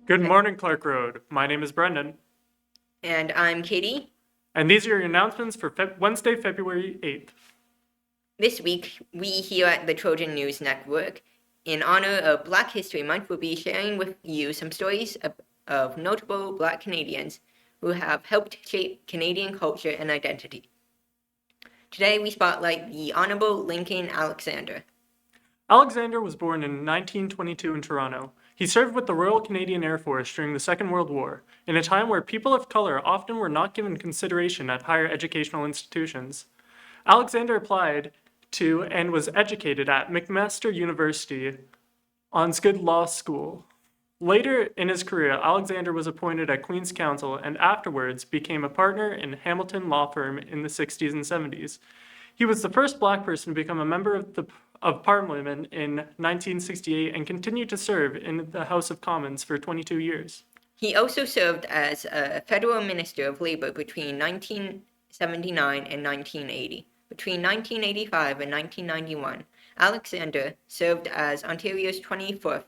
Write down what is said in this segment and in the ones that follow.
Good morning, Clark Road. My name is Brendan, And I'm Katie. and these are your announcements for Wednesday, February 8th. This week, we here at the Trojan News Network, in honor of Black History Month, will be sharing with you some stories of notable Black Canadians who have helped shape Canadian culture and identity. Today, we spotlight the Honorable Lincoln Alexander. Alexander was born in 1922 in Toronto. He served with the Royal Canadian Air Force during the Second World War, in a time where people of color often were not given consideration at higher educational institutions. Alexander applied to and was educated at McMaster University Osgoode Law School. Later in his career, Alexander was appointed at Queen's Counsel and afterwards became a partner in Hamilton Law Firm in the 60s and 70s. He was the first Black person to become a member of Parliament in 1968 and continued to serve in the House of Commons for 22 years. He also served as a federal minister of labor between 1979 and 1980. Between 1985 and 1991, Alexander served as Ontario's 24th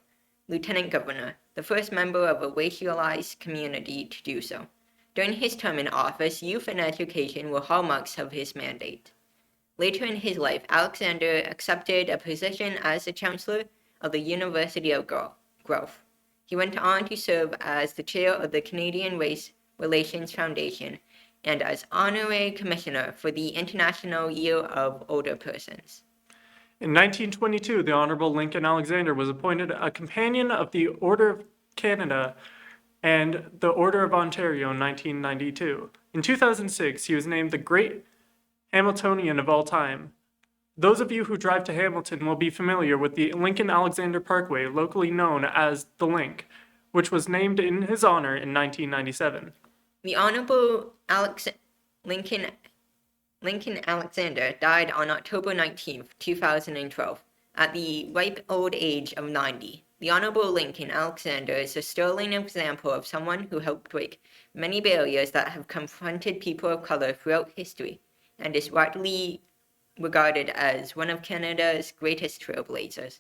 Lieutenant Governor, the first member of a racialized community to do so. During his term in office, youth and education were hallmarks of his mandate. Later in his life, Alexander accepted a position as the Chancellor of the University of Guelph. He went on to serve as the chair of the Canadian Race Relations Foundation and as honorary commissioner for the International Year of Older Persons. In 1922, the Honorable Lincoln Alexander was appointed a Companion of the Order of Canada and the Order of Ontario in 1992. In 2006, he was named the Great Hamiltonian of all time. Those of you who drive to Hamilton will be familiar with the Lincoln Alexander Parkway, locally known as the Link, which was named in his honor in 1997. The Honorable Lincoln Alexander died on October 19, 2012, at the ripe old age of 90. The Honorable Lincoln Alexander is a sterling example of someone who helped break many barriers that have confronted people of color throughout history, and is widely regarded as one of Canada's greatest trailblazers.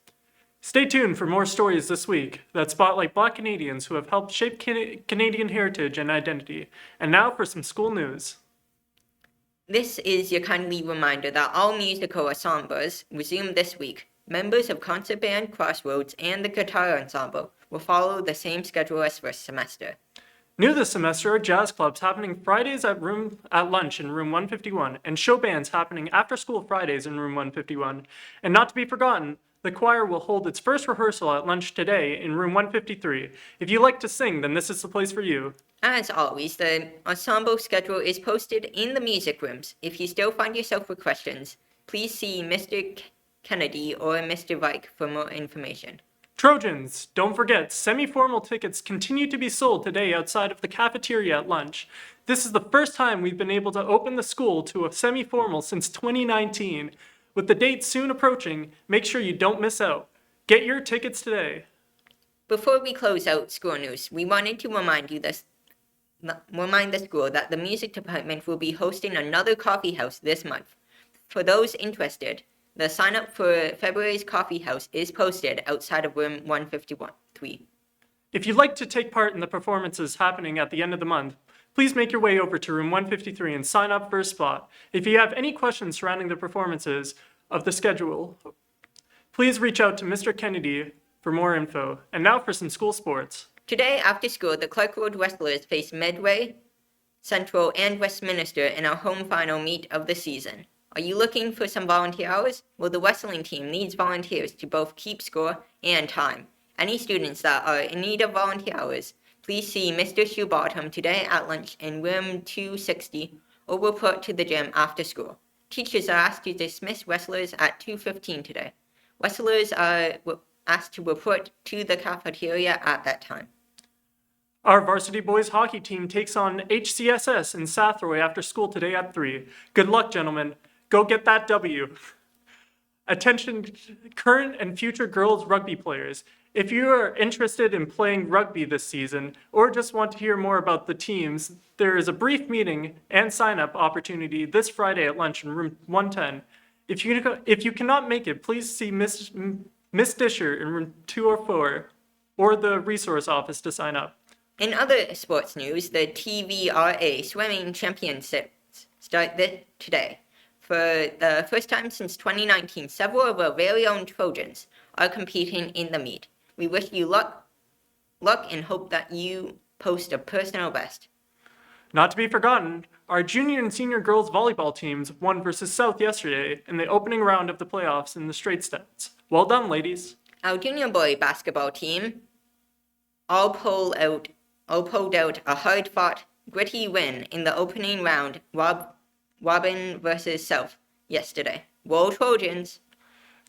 Stay tuned for more stories this week that spotlight Black Canadians who have helped shape Canadian heritage and identity. And now for some school news. This is your kindly reminder that all musical ensembles resume this week. Members of concert band Crossroads and the guitar ensemble will follow the same schedule as first semester. New this semester are jazz clubs happening Fridays at lunch in room 151, and show bands happening after school Fridays in room 151. And not to be forgotten, the choir will hold its first rehearsal at lunch today in room 153. If you like to sing, then this is the place for you. As always, the ensemble schedule is posted in the music rooms. If you still find yourself with questions, please see Mr. Kennedy or Mr. Vike for more information. Trojans, don't forget, semi-formal tickets continue to be sold today outside of the cafeteria at lunch. This is the first time we've been able to open the school to a semi-formal since 2019. With the date soon approaching, make sure you don't miss out. Get your tickets today. Before we close out school news, we wanted to remind the school that the music department will be hosting another coffee house this month. For those interested, the sign-up for February's coffee house is posted outside of room 153. If you'd like to take part in the performances happening at the end of the month, please make your way over to room 153 and sign up for a spot. If you have any questions surrounding the performances of the schedule, please reach out to Mr. Kennedy for more info. And now for some school sports. Today, after school, the Clark Road Wrestlers face Medway, Central, and Westminster in our home final meet of the season. Are you looking for some volunteer hours? Well, the wrestling team needs volunteers to both keep score and time. Any students that are in need of volunteer hours, please see Mr. Shoebottom today at lunch in room 260 or report to the gym after school. Teachers are asked to dismiss wrestlers at 2:15 today. Wrestlers are asked to report to the cafeteria at that time. Our varsity boys hockey team takes on HCSS in Sathroy after school today at 3. Good luck, gentlemen. Go get that W. Attention, current and future girls rugby players. If you are interested in playing rugby this season or just want to hear more about the teams, there is a brief meeting and sign-up opportunity this Friday at lunch in room 110. If you cannot make it, please see Miss Disher in room 204. or the resource office to sign up. In other sports news, the TVRA swimming championships start today. For the first time since 2019, several of our very own Trojans are competing in the meet. We wish you luck and hope that you post a personal best. Not to be forgotten, our junior and senior girls volleyball teams won versus South yesterday in the opening round of the playoffs in the straight sets. Well done, ladies. Our junior boy basketball team all pulled out a hard-fought, gritty win in the opening round, Robin versus South yesterday. Roll Trojans!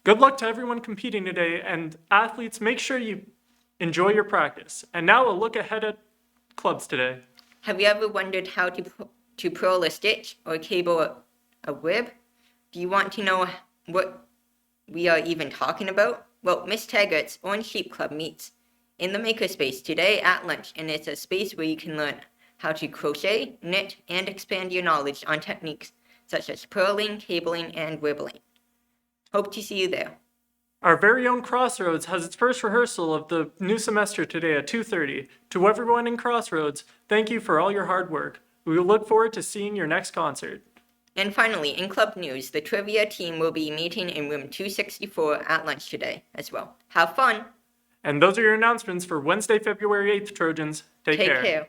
Good luck to everyone competing today, and athletes, make sure you enjoy your practice. And now a look ahead at clubs today. Have you ever wondered how to purl a stitch or cable a rib? Do you want to know what we are even talking about? Well, Miss Taggart's Orange Sheep Club meets in the makerspace today at lunch, and it's a space where you can learn how to crochet, knit, and expand your knowledge on techniques such as purling, cabling, and wibbling. Hope to see you there. Our very own Crossroads has its first rehearsal of the new semester today at 2:30. To everyone in Crossroads, thank you for all your hard work. We look forward to seeing your next concert. And finally, in club news, the trivia team will be meeting in room 264 at lunch today as well. Have fun! And those are your announcements for Wednesday, February 8th, Trojans. Take care.